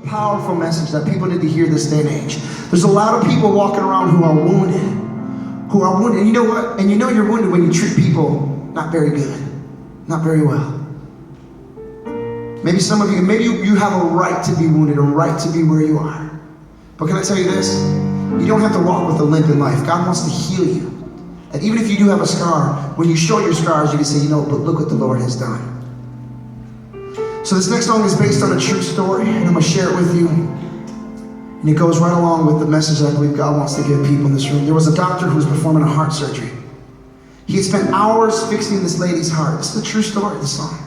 powerful message that people need to hear this day and age. There's a lot of people walking around who are wounded. And you know what? And you know you're wounded when you treat people not very good, not very well. Maybe some of you, maybe you have a right to be wounded, a right to be where you are. But can I tell you this? You don't have to walk with a limp in life. God wants to heal you. And even if you do have a scar, when you show your scars, you can say, you know, but look what the Lord has done. So this next song is based on a true story, and I'm going to share it with you. And it goes right along with the message that I believe God wants to give people in this room. There was a doctor who was performing a heart surgery. He had spent hours fixing this lady's heart. This is the true story of the song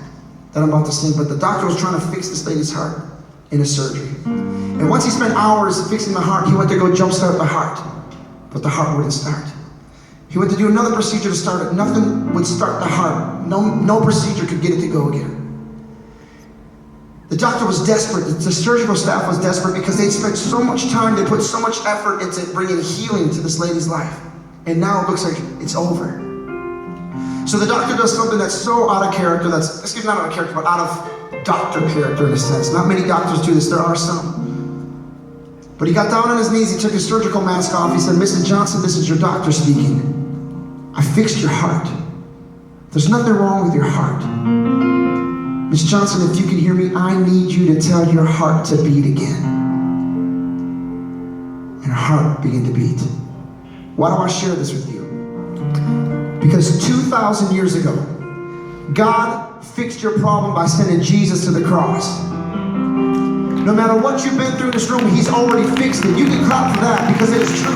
that I'm about to sing. But the doctor was trying to fix this lady's heart in a surgery. And once he spent hours fixing the heart, he went to go jumpstart the heart. But the heart wouldn't start. He went to do another procedure to start it. Nothing would start the heart. No procedure could get it to go again. The doctor was desperate. The surgical staff was desperate because they spent so much time, they put so much effort into bringing healing to this lady's life. And now it looks like it's over. So the doctor does something that's so out of character, not out of character, but out of doctor character in a sense. Not many doctors do this, there are some. But he got down on his knees, he took his surgical mask off, he said, Mrs. Johnson, this is your doctor speaking. I fixed your heart. There's nothing wrong with your heart. Miss Johnson, if you can hear me, I need you to tell your heart to beat again. And her heart began to beat. Why do I share this with you? Because 2,000 years ago, God fixed your problem by sending Jesus to the cross. No matter what you've been through in this room, He's already fixed it. You can clap for that because it's true.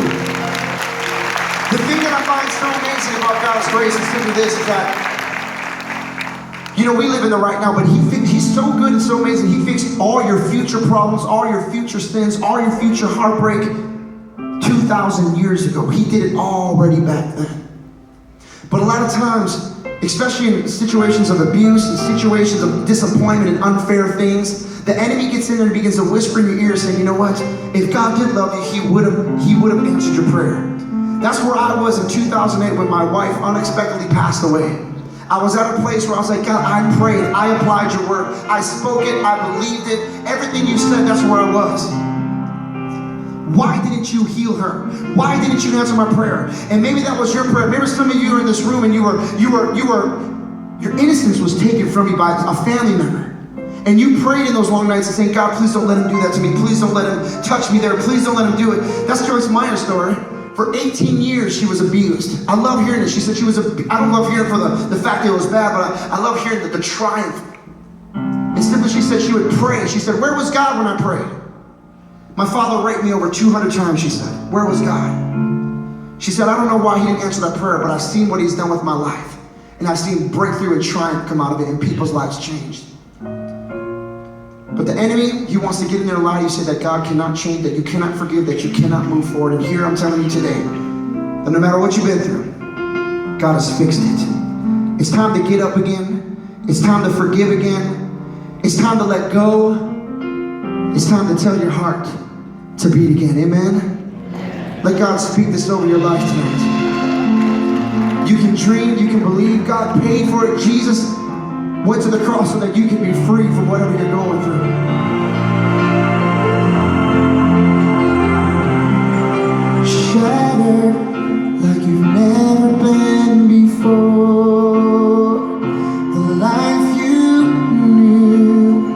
The thing that I find so amazing about God's grace is simply this, is that you know, we live in the right now, but He's so good and so amazing. He fixed all your future problems, all your future sins, all your future heartbreak 2,000 years ago. He did it already back then. But a lot of times, especially in situations of abuse, in situations of disappointment and unfair things, the enemy gets in there and begins to whisper in your ear saying, you know what? If God did love you, He would have answered your prayer. That's where I was in 2008 when my wife unexpectedly passed away. I was at a place where I was like, God, I prayed, I applied your word, I spoke it, I believed it, everything you said, that's where I was. Why didn't you heal her? Why didn't you answer my prayer? And maybe that was your prayer. Maybe some of you are in this room and your innocence was taken from you by a family member. And you prayed in those long nights and saying, God, please don't let him do that to me. Please don't let him touch me there. Please don't let him do it. That's Joyce Meyer's story. For 18 years, she was abused. I love hearing it. She said I don't love hearing for the fact that it was bad, but I love hearing the triumph. And simply she said she would pray. She said, where was God when I prayed? My father raped me over 200 times, she said. Where was God? She said, I don't know why He didn't answer that prayer, but I've seen what He's done with my life. And I've seen breakthrough and triumph come out of it, and people's lives changed. But the enemy, he wants to get in there and lie to you, say that God cannot change, that you cannot forgive, that you cannot move forward. And here I'm telling you today, that no matter what you've been through, God has fixed it. It's time to get up again. It's time to forgive again. It's time to let go. It's time to tell your heart to beat again. Amen? Let God speak this over your life tonight. You can dream, you can believe. God paid for it. Jesus went to the cross so that you can be free from whatever you're going through. Shattered like you've never been before. The life you knew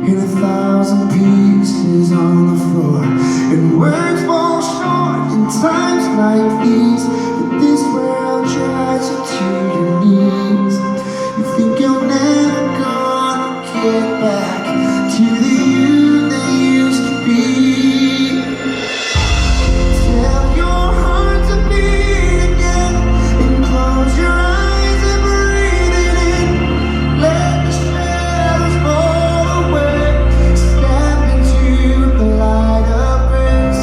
in 1,000 pieces on the floor. And words fall short in times like these. But this world drives you to your knees. You think you're never gonna get back to the you that used to be. Tell your heart to beat again and close your eyes and breathe it in. Let the shadows fall away. Step into the light of grace.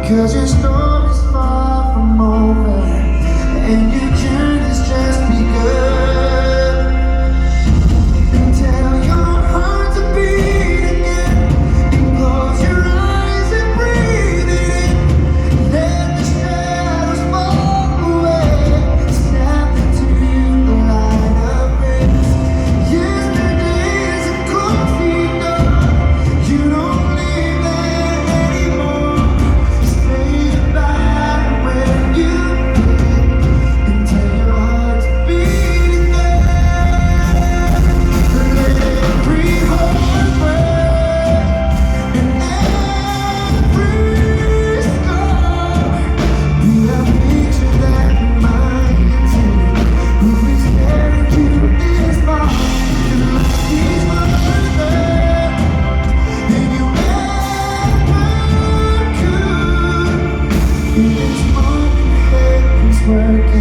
'Cause your story's far from over, and your journey's just begun. And tell your heart to beat again, and close your eyes and breathe it in. Let the shadows fall away, step into the light of grace. Yesterday's a coffee door, you don't live there anymore. Say goodbye when you leave, and tell your heart to beat again. Let every heart break, and every scar be a picture that reminds you who is carrying you this far. And life is further than you ever could. It's more than heaven's work.